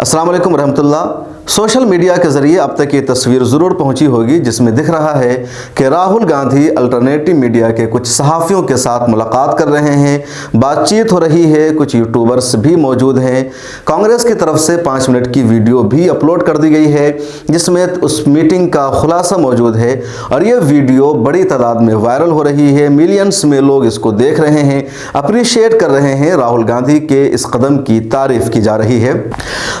अस्सलाम वालेकुम रहमतुल्लाह। सोशल मीडिया के ज़रिए अब तक ये तस्वीर ज़रूर पहुंची होगी जिसमें दिख रहा है कि राहुल गांधी अल्टरनेटिव मीडिया के कुछ सहाफ़ियों के साथ मुलाकात कर रहे हैं, बातचीत हो रही है, कुछ यूट्यूबर्स भी मौजूद हैं। कांग्रेस की तरफ से 5 मिनट की वीडियो भी अपलोड कर दी गई है जिसमें उस मीटिंग का खुलासा मौजूद है और ये वीडियो बड़ी तादाद में वायरल हो रही है। मिलियंस में लोग इसको देख रहे हैं, अप्रिशिएट कर रहे हैं। राहुल गांधी के इस कदम की तारीफ की जा रही है।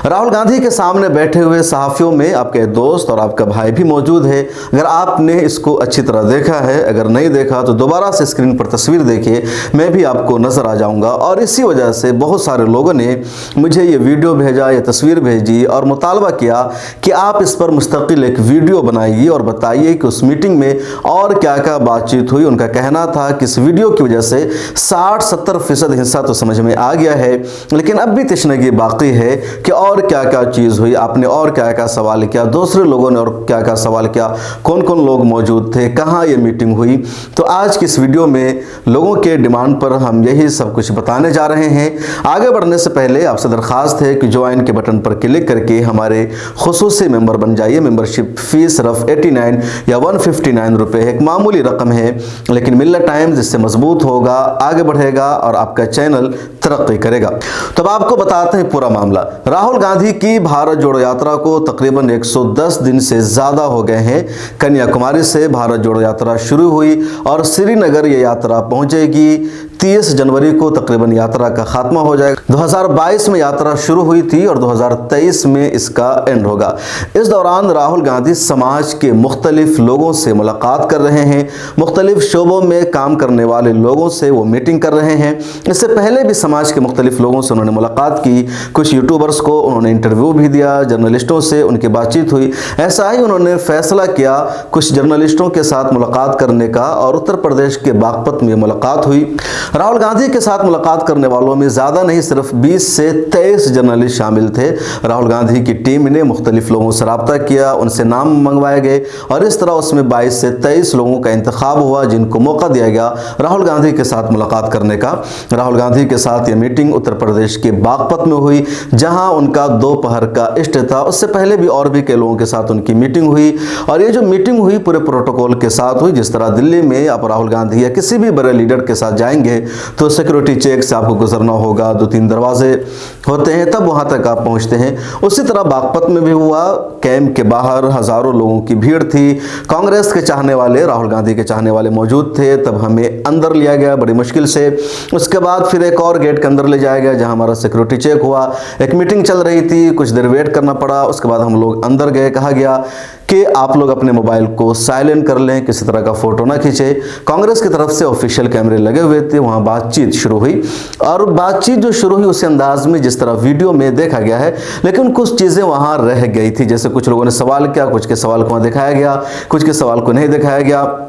राहुल गांधी के सामने बैठे हुए सहाफियों में आपके दोस्त और आपका भाई भी मौजूद है। अगर आपने इसको अच्छी तरह देखा है, अगर नहीं देखा तो दोबारा से स्क्रीन पर तस्वीर देखिए, मैं भी आपको नजर आ जाऊंगा। और इसी वजह से बहुत सारे लोगों ने मुझे ये वीडियो भेजा, ये तस्वीर भेजी और मुतालबा किया कि आप इस पर मुस्तकिल एक वीडियो बनाइए और बताइए कि उस मीटिंग में और क्या क्या बातचीत हुई। उनका कहना था कि इस वीडियो की वजह से 60-70% हिस्सा तो समझ में आ गया है, लेकिन अब भी तशनगी बाकी है कि और क्या क्या चीज़ हुई, आपने और क्या क्या सवाल किया, दूसरे लोगों ने और क्या क्या सवाल किया, कौन कौन लोग मौजूद थे, कहाँ ये मीटिंग हुई। तो आज की इस वीडियो में लोगों के डिमांड पर हम यही सब कुछ बताने जा रहे हैं। आगे बढ़ने से पहले आपसे दरख्वास्त है कि ज्वाइन के बटन पर क्लिक करके हमारे खुसूसी मेंबर बन जाइए। मेंबरशिप फीस सिर्फ 89 या 159 रुपये है, एक मामूली रकम है, लेकिन मिल्लत टाइम्स इससे मजबूत होगा, आगे बढ़ेगा और आपका चैनल तरक्की करेगा। तो अब आपको बताते हैं पूरा मामला। राहुल गांधी की भारत जोड़ो यात्रा को तकरीबन 110 दिन से ज़्यादा हो गए हैं। कन्याकुमारी से भारत जोड़ो यात्रा शुरू हुई और श्रीनगर ये यात्रा पहुंचेगी। 30 जनवरी को तकरीबन यात्रा का खात्मा हो जाएगा। 2022 में यात्रा शुरू हुई थी और 2023 में इसका एंड होगा। इस दौरान राहुल गांधी समाज के मुख्तलिफ लोगों से मुलाकात कर रहे हैं, मुख्तलिफ शोबों में काम करने वाले लोगों से वो मीटिंग कर रहे हैं। इससे पहले भी समाज के मुख्तलिफ लोगों से उन्होंने मुलाकात की, कुछ यूट्यूबर्स को उन्होंने इंटरव्यू भी दिया, जर्नलिस्टों से उनकी बातचीत हुई। ऐसा ही उन्होंने फैसला किया कुछ जर्नलिस्टों के साथ मुलाकात करने का और उत्तर प्रदेश के बागपत में मुलाकात हुई। राहुल गांधी के साथ मुलाकात करने वालों में ज़्यादा नहीं, सिर्फ 20 से 23 जर्नलिस्ट शामिल थे। राहुल गांधी की टीम ने मुख्तलिफ लोगों से रब्ता किया, उनसे नाम मंगवाए गए और इस तरह उसमें 22 से 23 लोगों का इंतखाब हुआ जिनको मौका दिया गया राहुल गांधी के साथ मुलाकात करने का। राहुल गांधी के साथ ये मीटिंग उत्तर प्रदेश के बागपत में हुई जहां उनका दोपहर का इष्ट था। उससे पहले भी और भी कई लोगों के साथ उनकी मीटिंग हुई और ये जो मीटिंग हुई पूरे प्रोटोकॉल के साथ हुई। जिस तरह दिल्ली में आप राहुल गांधी या किसी भी बड़े लीडर के साथ जाएंगे तो सिक्योरिटी चेक से आपको गुजरना होगा, 2-3 दरवाजे होते हैं, तब वहां तक आप पहुंचते हैं। उसी तरह बागपत में भी हुआ। कैंप के बाहर हजारों लोगों की भीड़ थी। कांग्रेस के चाहने वाले, राहुल गांधी के चाहने वाले मौजूद थे। तब हमें अंदर लिया गया बड़ी मुश्किल से। उसके बाद फिर एक और गेट के अंदर ले जाया गया जहां हमारा सिक्योरिटी चेक हुआ। एक मीटिंग चल रही थी, कुछ देर वेट करना पड़ा। उसके बाद हम लोग अंदर गए। कहा गया कि आप लोग अपने मोबाइल को साइलेंट कर लें, किसी तरह का फोटो ना खींचे। कांग्रेस की तरफ से ऑफिशियल कैमरे लगे हुए थे। वहां बातचीत शुरू हुई और बातचीत जो शुरू हुई उसी अंदाज में जिस तरह वीडियो में देखा गया है, लेकिन कुछ चीजें वहां रह गई थी। जैसे कुछ लोगों ने सवाल किया, कुछ के सवाल को वहां दिखाया गया, कुछ के सवाल को नहीं दिखाया गया।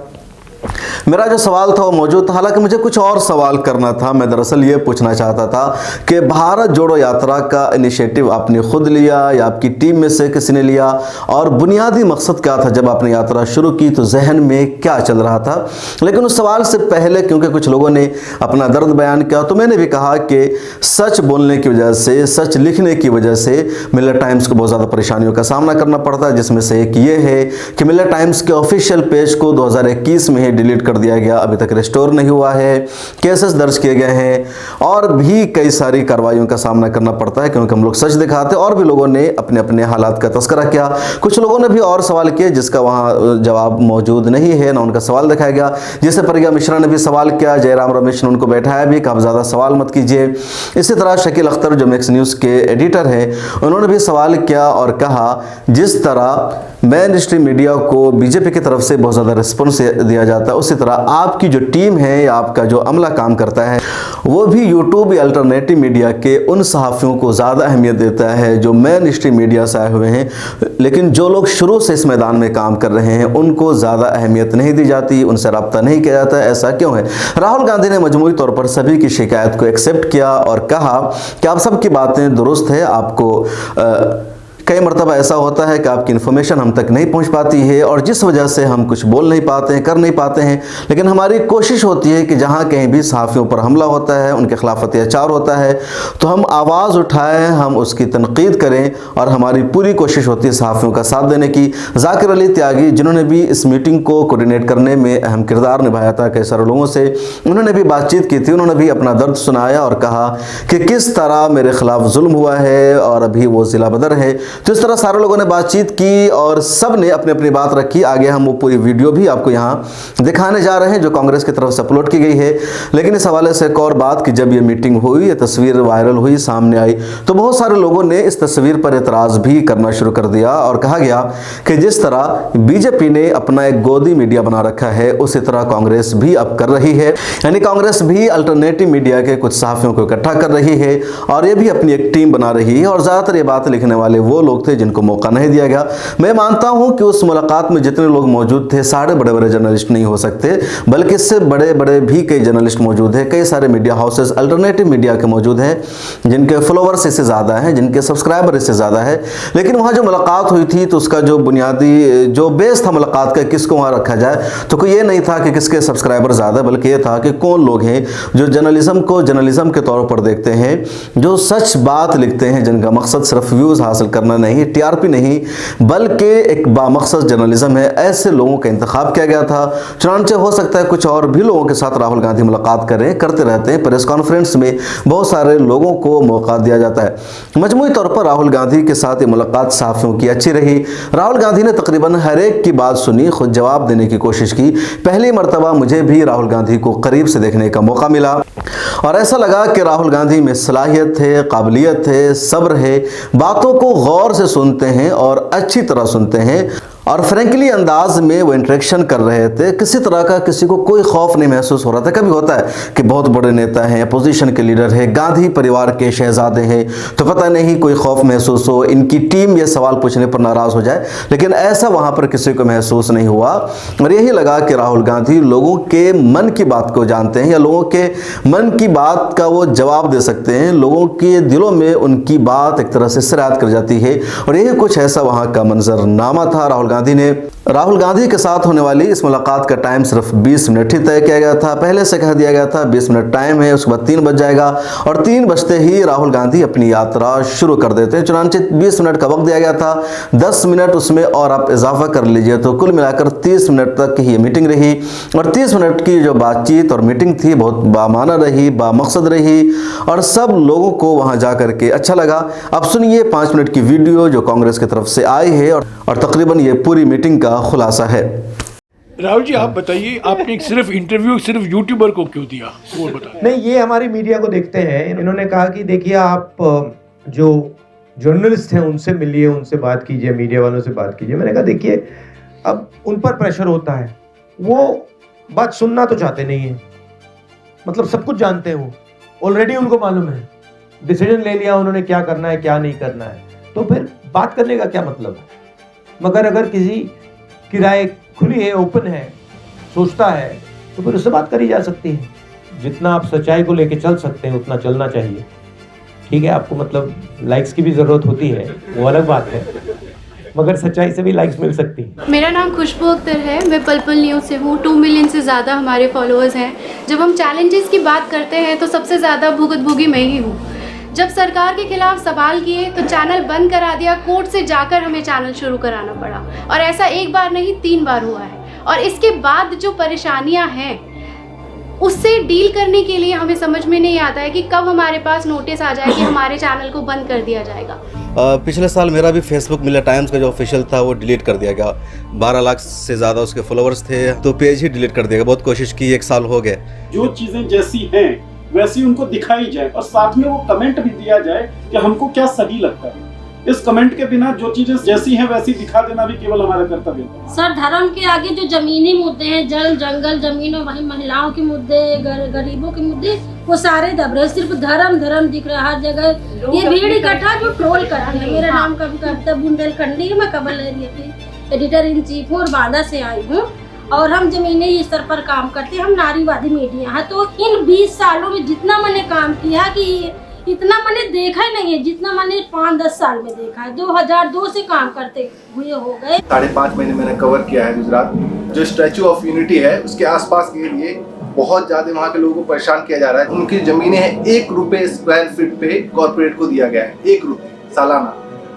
मेरा जो सवाल था वो मौजूद था, हालांकि मुझे कुछ और सवाल करना था। मैं दरअसल ये पूछना चाहता था कि भारत जोड़ो यात्रा का इनिशिएटिव आपने खुद लिया या आपकी टीम में से किसी ने लिया, और बुनियादी मकसद क्या था जब आपने यात्रा शुरू की, तो जहन में क्या चल रहा था। लेकिन उस सवाल से पहले क्योंकि कुछ लोगों ने अपना दर्द बयान किया तो मैंने भी कहा कि सच बोलने की वजह से, सच लिखने की वजह से मिल्लत टाइम्स को बहुत ज़्यादा परेशानियों का सामना करना पड़ता है, जिसमें से एक ये है कि मिल्लत टाइम्स के ऑफिशियल पेज को 2021 में डिलीट कर दिया गया, अभी तक रिस्टोर नहीं हुआ है, केसेस दर्ज किए गए हैं और भी कई सारी कार्रवाइयों का सामना करना पड़ता है क्योंकि हम लोग सच दिखाते। और भी लोगों ने अपने अपने हालात का तस्करा किया। कुछ लोगों ने भी और सवाल किए जिसका वहां जवाब मौजूद नहीं है, ना उनका सवाल दिखाया गया। जैसे प्रज्ञा मिश्रा ने भी सवाल किया, जयराम रमेश ने उनको बैठाया भी कि आप ज़्यादा सवाल मत कीजिए। इसी तरह शकील अख्तर जो मैक्स न्यूज़ के एडिटर हैं, उन्होंने भी सवाल किया और कहा जिस तरह मेन स्ट्रीम मीडिया को बीजेपी की तरफ से बहुत ज़्यादा रिस्पॉन्स दिया जाता है, उसी तरह आपकी जो टीम है या आपका जो अमला काम करता है वो भी यूट्यूब या अल्टरनेटिव मीडिया के उन सहाफ़ियों को ज़्यादा अहमियत देता है जो मेन स्ट्रीम मीडिया से आए हुए हैं, लेकिन जो लोग शुरू से इस मैदान में काम कर रहे हैं उनको ज़्यादा अहमियत नहीं दी जाती, उनसे रब्ता नहीं किया जाता। ऐसा क्यों है? राहुल गांधी ने मजमूई तौर पर सभी की शिकायत को एक्सेप्ट किया और कहा कि आप सबकी बातें दुरुस्त है, आपको कई मरतबा ऐसा होता है कि आपकी इन्फॉर्मेशन हम तक नहीं पहुंच पाती है और जिस वजह से हम कुछ बोल नहीं पाते हैं, कर नहीं पाते हैं। लेकिन हमारी कोशिश होती है कि जहां कहीं भी सहाफ़ियों पर हमला होता है, उनके खिलाफ अत्याचार होता है, तो हम आवाज़ उठाएं, हम उसकी तनकीद करें और हमारी पूरी कोशिश होती है सहाफ़ियों का साथ देने की। जाकिर अली त्यागी, जिन्होंने भी इस मीटिंग को कोऑर्डिनेट करने में अहम किरदार निभाया था कई सारे लोगों से, उन्होंने भी बातचीत की थी। उन्होंने भी अपना दर्द सुनाया और कहा कि किस तरह मेरे खिलाफ जुल्म हुआ है और अभी वो ज़िला बदर है। तो इस तरह सारे लोगों ने बातचीत की और सब ने अपनी अपनी बात रखी। आगे हम वो पूरी वीडियो भी आपको यहाँ दिखाने जा रहे हैं जो कांग्रेस की तरफ से अपलोड की गई है। लेकिन इस हवाले से एक और बात कि जब ये मीटिंग हुई, ये तस्वीर वायरल हुई, सामने आई, तो बहुत सारे लोगों ने इस तस्वीर पर एतराज़ भी करना शुरू कर दिया और कहा गया कि जिस तरह बीजेपी ने अपना एक गोदी मीडिया बना रखा है, उसी तरह कांग्रेस भी अब कर रही है। यानी कांग्रेस भी अल्टरनेटिव मीडिया के कुछ सहाफ़ियों को इकट्ठा कर रही है और ये भी अपनी एक टीम बना रही है। और ज़्यादातर ये बात लिखने वाले वो लोग थे जिनको मौका नहीं दिया गया। मैं मानता हूं कि उस मुलाकात में जितने लोग मौजूद थे, सारे बड़े बड़े जर्नलिस्ट नहीं हो सकते, बल्कि इससे बड़े बड़े भी कई जर्नलिस्ट मौजूद हैं। कई सारे मीडिया हाउसेस अल्टरनेटिव मीडिया के मौजूद हैं जिनके फॉलोवर्स इससे ज़्यादा हैं, जिनके सब्सक्राइबर इससे ज़्यादा है। लेकिन वहाँ जो मुलाकात हुई थी तो उसका जो बुनियादी जो बेस था मुलाकात का, किसको वहाँ रखा जाए, तो कोई ये नहीं था कि किसके सब्सक्राइबर ज़्यादा, बल्कि ये था कि कौन लोग हैं जो जर्नलिज्म को जर्नलिज्म के तौर पर देखते हैं, जो सच बात लिखते हैं, जिनका मकसद सिर्फ व्यूज़ हासिल करना नहीं, टीआरपी नहीं, बल्कि एक बामकसद जर्नलिज्म है। ऐसे लोगों का इंतखाब किया गया था। चुनांचे हो सकता है कुछ और भी लोगों के साथ राहुल गांधी मुलाकात करते रहते हैं। प्रेस कॉन्फ्रेंस में बहुत सारे लोगों को मौका दिया जाता है। मजमूई तौर पर राहुल गांधी के साथ ये मुलाकात सहाफ़ियों की अच्छी रही। राहुल गांधी ने तकरीबन हर एक की बात सुनी, खुद जवाब देने की कोशिश की। पहली मरतबा मुझे भी राहुल गांधी को करीब से देखने का मौका मिला और ऐसा लगा कि राहुल गांधी में सलाहियत है, काबिलियत है, सब्र है, बातों को गौर से सुनते हैं और अच्छी तरह सुनते हैं और फ्रेंकली अंदाज में वो इंटरेक्शन कर रहे थे। किसी तरह का किसी को कोई खौफ नहीं महसूस हो रहा था। कभी होता है कि बहुत बड़े नेता हैं, अपोजिशन के लीडर हैं, गांधी परिवार के शहजादे हैं, तो पता नहीं कोई खौफ महसूस हो, इनकी टीम ये सवाल पूछने पर नाराज़ हो जाए, लेकिन ऐसा वहाँ पर किसी को महसूस नहीं हुआ। और यही लगा कि राहुल गांधी लोगों के मन की बात को जानते हैं या लोगों के मन की बात का वो जवाब दे सकते हैं। लोगों के दिलों में उनकी बात एक तरह से सिरात कर जाती है और यही कुछ ऐसा वहाँ का मंजरनामा था। राहुल गांधी के साथ होने वाली इस मुलाकात का टाइम सिर्फ 20 मिनट ही तय किया गया था। पहले से कह दिया गया था 20 मिनट टाइम है, उसके बाद 3 बज जाएगा और 3 बजते ही राहुल गांधी अपनी यात्रा शुरू कर देते हैं। चुनांचे 20 मिनट का वक्त दिया गया था, 10 मिनट उसमें और आप इजाफा कर लीजिए तो कुल मिलाकर 30 मिनट तक ही मीटिंग रही। और 30 मिनट की जो बातचीत और मीटिंग थी बहुत बामाना रही, बामकसद रही और सब लोगों को वहां जा करके अच्छा लगा। अब सुनिए 5 मिनट की वीडियो जो कांग्रेस की तरफ से आई है और तकरीबन ये पूरी मीटिंग का खुलासा है। राहुल जी, आप बताइए, आपने सिर्फ इंटरव्यू सिर्फ यूट्यूबर को क्यों दिया, वो बताइए। नहीं, ये हमारी मीडिया को देखते हैं। इन्होंने कहा कि देखिए आप जो जर्नलिस्ट हैं उनसे मिलिए, उनसे बात कीजिए, मीडिया वालों से बात कीजिए। मैंने कहा देखिए अब उन पर प्रेशर होता है, वो बात सुनना तो चाहते नहीं है, मतलब सब कुछ जानते हैं, वो ऑलरेडी उनको मालूम है, डिसीजन ले लिया उन्होंने क्या करना है क्या नहीं करना है, तो फिर बात करने का क्या मतलब है। मगर अगर किसी की राय खुली है, ओपन है, सोचता है, तो फिर उससे बात करी जा सकती है। जितना आप सच्चाई को लेके चल सकते हैं उतना चलना चाहिए। ठीक है, आपको मतलब लाइक्स की भी जरूरत होती है, वो अलग बात है, मगर सच्चाई से भी लाइक्स मिल सकती है। मेरा नाम खुशबू अख्तर है, मैं पल पल न्यूज़ से हूँ। 2 मिलियन से ज़्यादा हमारे फॉलोअर्स हैं। जब हम चैलेंजेस की बात करते हैं तो सबसे ज़्यादा भुगतभोगी मैं ही हूँ। जब सरकार के खिलाफ सवाल किए तो चैनल बंद करा दिया, कोर्ट से जाकर हमें चैनल शुरू कराना पड़ा और ऐसा एक बार नहीं 3 बार हुआ है। और इसके बाद जो परेशानियां हैं उससे डील करने के लिए हमें समझ में नहीं आता है कि कब हमारे पास नोटिस आ जाए कि हमारे चैनल को बंद कर दिया जाएगा। पिछले साल मेरा भी फेसबुक मिला टाइम्स का जो ऑफिशियल था वो डिलीट कर दिया गया। 12 लाख से ज़्यादा उसके फॉलोअर्स थे तो पेज ही डिलीट कर दिया गया। बहुत कोशिश की, 1 साल हो गए। जो चीज़ें जैसी हैं वैसी उनको दिखाई जाए और साथ में वो कमेंट भी दिया जाए कि हमको क्या सही लगता है। इस कमेंट के बिना जो चीजें जैसी हैं वैसी दिखा देना भी केवल हमारा कर्तव्य है। सर, धर्म के आगे जो जमीनी मुद्दे हैं, जल जंगल जमीन और वही महिलाओं के मुद्दे, गरीबों के मुद्दे, वो सारे दब रहे। सिर्फ धर्म धर्म दिख रहा है हर जगह। ये भीड़ इकट्ठा जो ट्रोल कर रही है। मेरा नाम कविता बुंदेलखंडी, मैं कबल एरिया की एडिटर इन चीफ हूँ और बांदा से आई हूँ और हम जमीनी स्तर पर काम करते हैं। हम नारीवादी मीडिया है। तो इन 20 सालों में जितना मैंने काम किया कि इतना मैंने देखा ही नहीं है जितना मैंने 5-10 साल में देखा है। 2002 से काम करते हुए हो गए। 5.5 महीने मैंने कवर किया है गुजरात। जो स्टैचू ऑफ यूनिटी है उसके आसपास के लिए बहुत ज्यादा वहाँ के लोगों को परेशान किया जा रहा है। उनकी जमीनें हैं 1 रुपए स्क्वायर फीट पे कॉर्पोरेट को दिया गया है, 1 रुपए सालाना,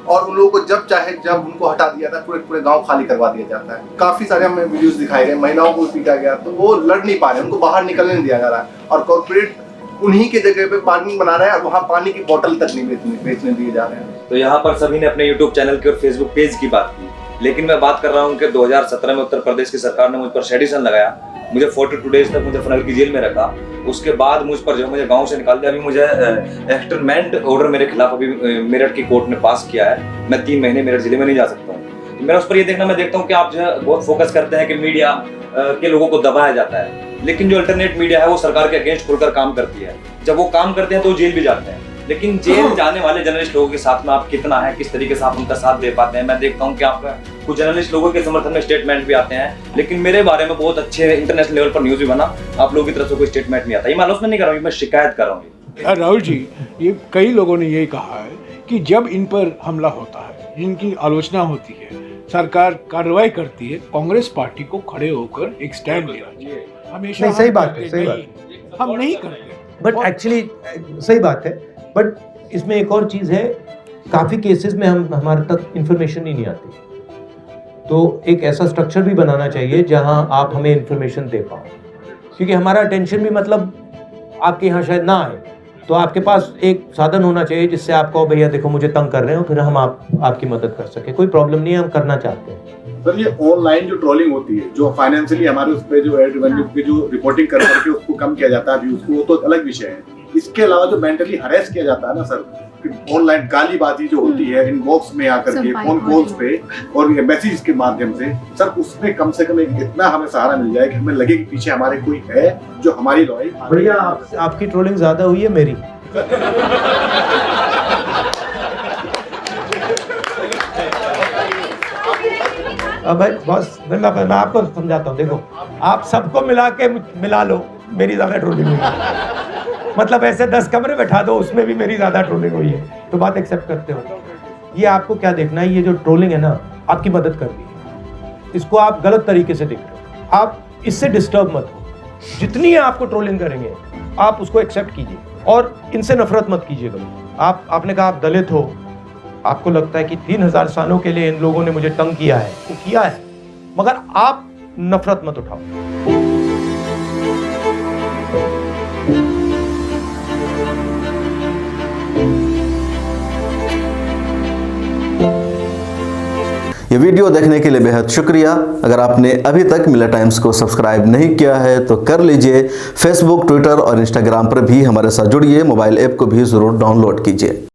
और उन लोगों को जब चाहे जब उनको हटा दिया था, पूरे गांव खाली करवा दिया जाता है। काफी सारे हमें वीडियोस दिखाए गए, महिलाओं को पीटा गया, तो वो लड़ नहीं पा रहे, उनको बाहर निकलने नहीं दिया जा रहा है, और कॉर्पोरेट उन्हीं के जगह पे पार्किंग बना रहा है और वहाँ पानी की बोतल तक नहीं बेचने दिए जा रहे हैं। तो यहाँ पर सभी ने अपने यूट्यूब चैनल की और फेसबुक पेज की बात की, लेकिन मैं बात कर रहा हूँ कि 2017 में उत्तर प्रदेश की सरकार ने मुझ पर सेडिशन लगाया, मुझे 42 डेज तक मुझे फनल की जेल में रखा। उसके बाद मुझ पर जो मुझे गांव से निकाल दिया, अभी मुझे एक्सटर्नमेंट ऑर्डर मेरे खिलाफ अभी मेरठ की कोर्ट ने पास किया है। मैं 3 महीने मेरठ जिले में नहीं जा सकता हूँ। तो मेरा उस पर ये देखना, मैं देखता हूँ कि आप जो है बहुत फोकस करते हैं कि मीडिया के लोगों को दबाया जाता है, लेकिन जो अल्टरनेट मीडिया है वो सरकार के अगेंस्ट खुलकर काम करती है। जब वो काम करते हैं तो जेल भी जाते हैं, लेकिन जेल जाने वाले जर्नलिस्ट लोगों के साथ में आप कितना है, किस तरीके से आप उनका साथ दे पाते हैं। मैं देखता हूँ कि आपका कुछ जर्नलिस्ट लोगों के समर्थन में स्टेटमेंट भी आते हैं, लेकिन मेरे बारे में बहुत अच्छे इंटरनेशनल लेवल पर न्यूज भी बना, आप लोगों की तरफ से कोई स्टेटमेंट नहीं आता। ये मैं आलोचना नहीं कर रहा हूँ, मैं शिकायत कर रहा हूँ। राहुल जी, ये कई लोगों ने यही कहा है कि जब इन पर हमला होता है, जिनकी आलोचना होती है, सरकार कार्रवाई करती है, कांग्रेस पार्टी को खड़े होकर एक स्टैंड लेना चाहिए। हमेशा नहीं, सही हम बात करते है, सही नहीं, हम नहीं करते। बट एक्चुअली सही बात है, बट इसमें एक और चीज़ है, काफ़ी केसेस में हमारे तक इन्फॉर्मेशन ही नहीं आती, तो एक ऐसा स्ट्रक्चर भी बनाना चाहिए जहां आप हमें इन्फॉर्मेशन दे पाओ, क्योंकि हमारा अटेंशन भी मतलब आपके यहाँ शायद ना आए, तो आपके पास एक साधन होना चाहिए जिससे आप कहो भैया देखो मुझे तंग कर रहे हो, फिर हम आपकी मदद कर सके। कोई प्रॉब्लम नहीं है, हम करना चाहते हैं। सर, ये ऑनलाइन जो ट्रोलिंग होती है, जो फाइनेंशियली हमारे उस पे जो एड रेवेन्यू की जो रिपोर्टिंग कर करके उसको कम किया जाता है व्यूज को, वो तो अलग विषय है। इसके अलावा जो मेंटली हरेस किया जाता है ना सर, ऑनलाइन गालीबाजी जो होती है इनबॉक्स में आकर के, फोन कॉल्स पे और मैसेज के माध्यम से, सर उसमें कम से कम एक इतना हमें सहारा मिल जाए कि हमें लगे कि पीछे हमारे कोई है जो हमारी लॉयल। भैया आपकी ट्रोलिंग ज्यादा हुई है मेरी। अब भाई बॉस, मैं आपको समझाता हूँ, देखो आप सबको मिला लो, मेरी ज्यादा ट्रोलिंग हुई है। मतलब ऐसे 10 कमरे बैठा दो, उसमें भी मेरी ज्यादा ट्रोलिंग हुई है, तो बात एक्सेप्ट करते हो। ये आपको क्या देखना है, ये जो ट्रोलिंग है ना, आपकी मदद कर रही है, इसको आप गलत तरीके से देख रहे हो, आप इससे डिस्टर्ब मत हो। जितनी है आपको ट्रोलिंग करेंगे, आप उसको एक्सेप्ट कीजिए और इनसे नफरत मत कीजिए कभी। आपने कहा आप दलित हो, आपको लगता है कि 3000 सालों के लिए इन लोगों ने मुझे तंग किया है, वो किया है, मगर आप नफरत मत उठाओ। ये वीडियो देखने के लिए बेहद शुक्रिया। अगर आपने अभी तक मिला टाइम्स को सब्सक्राइब नहीं किया है तो कर लीजिए। फेसबुक, ट्विटर और इंस्टाग्राम पर भी हमारे साथ जुड़िए। मोबाइल ऐप को भी ज़रूर डाउनलोड कीजिए।